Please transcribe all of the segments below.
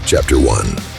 Chapter 1.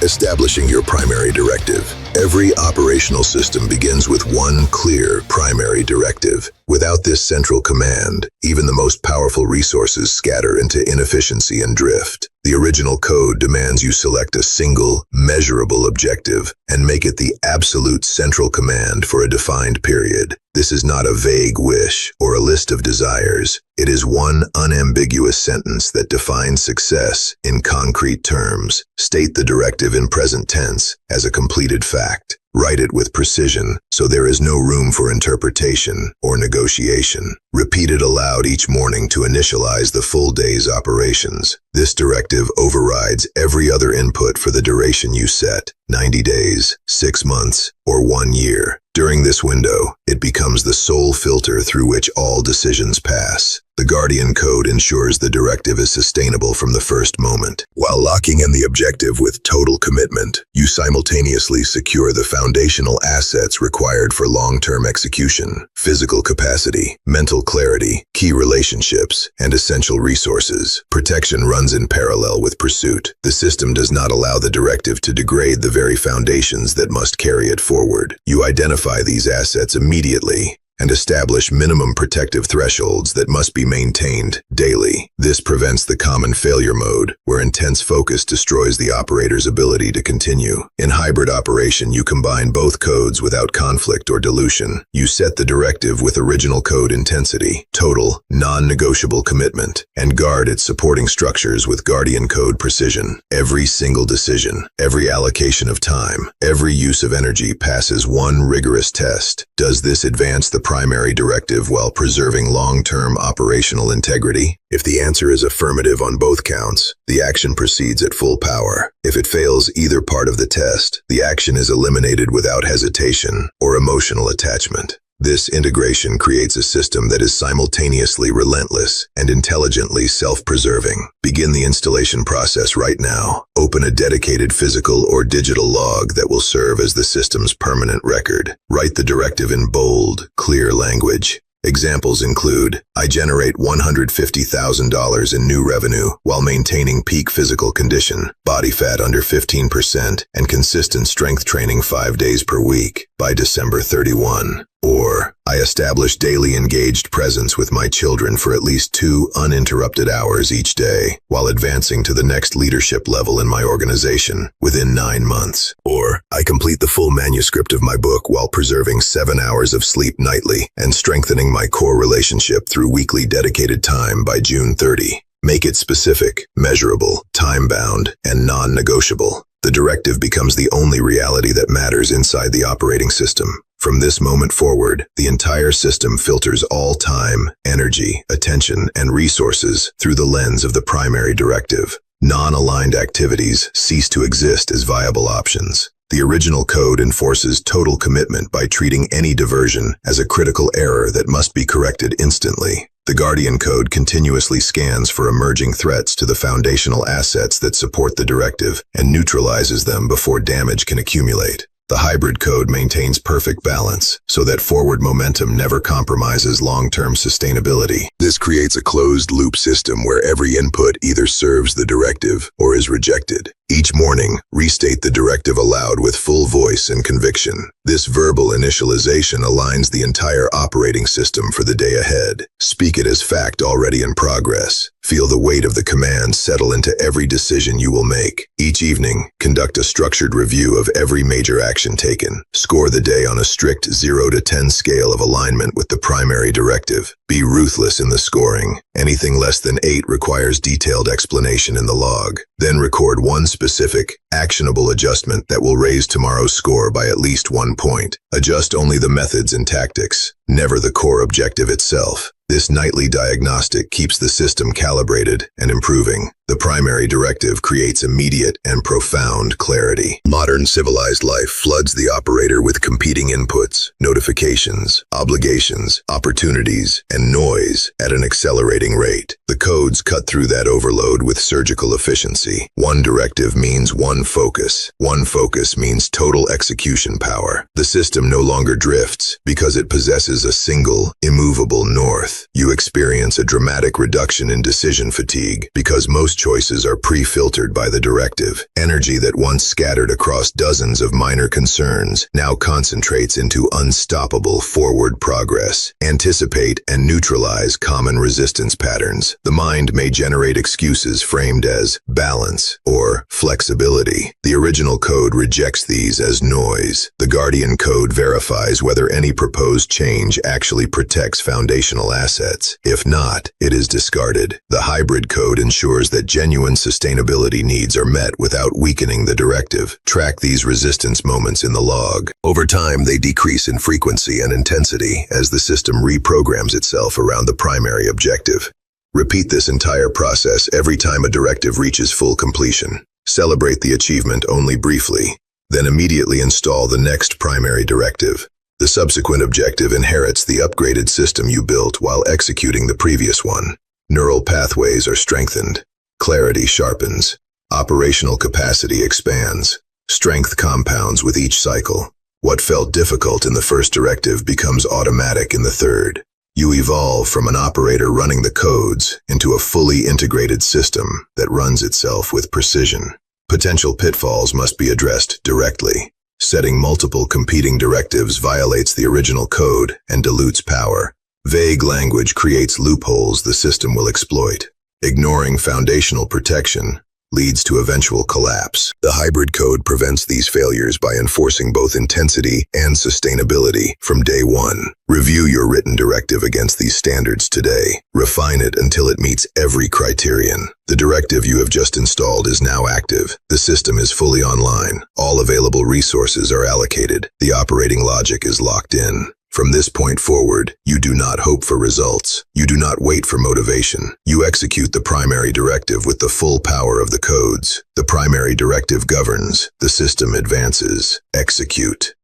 Establishing your primary directive. Every operational system begins with one clear primary directive. Without this central command, even the most powerful resources scatter into inefficiency and drift. The original code demands you select a single, measurable objective and make it the absolute central command for a defined period. This is not a vague wish or a list of desires. It is one unambiguous sentence that defines success in concrete terms. State the directive in present tense as a completed fact. Write it with precision, so there is no room for interpretation or negotiation. Repeat it aloud each morning to initialize the full day's operations. This directive overrides every other input for the duration you set, 90 days, 6 months, or 1 year. During this window, it becomes the sole filter through which all decisions pass. The Guardian Code ensures the directive is sustainable from the first moment. While locking in the objective with total commitment, you simultaneously secure the foundational assets required for long-term execution: physical capacity, mental clarity, key relationships, and essential resources. Protection runs in parallel with pursuit. The system does not allow the directive to degrade the very foundations that must carry it forward. You identify these assets immediately and establish minimum protective thresholds that must be maintained daily. This prevents the common failure mode, where intense focus destroys the operator's ability to continue. In hybrid operation, you combine both codes without conflict or dilution. You set the directive with original code intensity, total, non-negotiable commitment, and guard its supporting structures with Guardian Code precision. Every single decision, every allocation of time, every use of energy passes one rigorous test. Does this advance the primary directive while preserving long-term operational integrity? If the answer is affirmative on both counts, the action proceeds at full power. If it fails either part of the test, the action is eliminated without hesitation or emotional attachment. This integration creates a system that is simultaneously relentless and intelligently self-preserving. Begin the installation process right now. Open a dedicated physical or digital log that will serve as the system's permanent record. Write the directive in bold, clear language. Examples include: I generate $150,000 in new revenue while maintaining peak physical condition, body fat under 15%, and consistent strength training 5 days per week by December 31. Or, I establish daily engaged presence with my children for at least 2 uninterrupted hours each day while advancing to the next leadership level in my organization within 9 months. Or, I complete the full manuscript of my book while preserving 7 hours of sleep nightly and strengthening my core relationship through weekly dedicated time by June 30. Make it specific, measurable, time-bound, and non-negotiable. The directive becomes the only reality that matters inside the operating system. From this moment forward, the entire system filters all time, energy, attention, and resources through the lens of the primary directive. Non-aligned activities cease to exist as viable options. The original code enforces total commitment by treating any diversion as a critical error that must be corrected instantly. The Guardian Code continuously scans for emerging threats to the foundational assets that support the directive and neutralizes them before damage can accumulate. The hybrid code maintains perfect balance so that forward momentum never compromises long-term sustainability. This creates a closed-loop system where every input either serves the directive or is rejected. Each morning, restate the directive aloud with full voice and conviction. This verbal initialization aligns the entire operating system for the day ahead. Speak it as fact already in progress. Feel the weight of the command settle into every decision you will make. Each evening, conduct a structured review of every major action taken. Score the day on a strict 0 to 10 scale of alignment with the primary directive. Be ruthless in the scoring. Anything less than 8 requires detailed explanation in the log. Then record one specific, actionable adjustment that will raise tomorrow's score by at least 1 point. Adjust only the methods and tactics, never the core objective itself. This nightly diagnostic keeps the system calibrated and improving. The primary directive creates immediate and profound clarity. Modern civilized life floods the operator with competing inputs, notifications, obligations, opportunities, and noise at an accelerating rate. The codes cut through that overload with surgical efficiency. One directive means one focus. One focus means total execution power. The system no longer drifts because it possesses a single, immovable north. You experience a dramatic reduction in decision fatigue because most choices are pre-filtered by the directive. Energy that once scattered across dozens of minor concerns now concentrates into unstoppable forward progress. Anticipate and neutralize common resistance patterns. The mind may generate excuses framed as balance or flexibility. The original code rejects these as noise. The Guardian code verifies whether any proposed change actually protects foundational assets. If not, it is discarded. The hybrid code ensures that genuine sustainability needs are met without weakening the directive. Track these resistance moments in the log. Over time, they decrease in frequency and intensity as the system reprograms itself around the primary objective. Repeat this entire process every time a directive reaches full completion. Celebrate the achievement only briefly, then immediately install the next primary directive. The subsequent objective inherits the upgraded system you built while executing the previous one. Neural pathways are strengthened. Clarity sharpens. Operational capacity expands. Strength compounds with each cycle. What felt difficult in the first directive becomes automatic in the third. You evolve from an operator running the codes into a fully integrated system that runs itself with precision. Potential pitfalls must be addressed directly. Setting multiple competing directives violates the original code and dilutes power. Vague language creates loopholes the system will exploit. Ignoring foundational protection leads to eventual collapse. The hybrid code prevents these failures by enforcing both intensity and sustainability from day one. Review your written directive against these standards today. Refine it until it meets every criterion. The directive you have just installed is now active. The system is fully online. All available resources are allocated. The operating logic is locked in. From this point forward, you do not hope for results. You do not wait for motivation. You execute the primary directive with the full power of the codes. The primary directive governs. The system advances. Execute.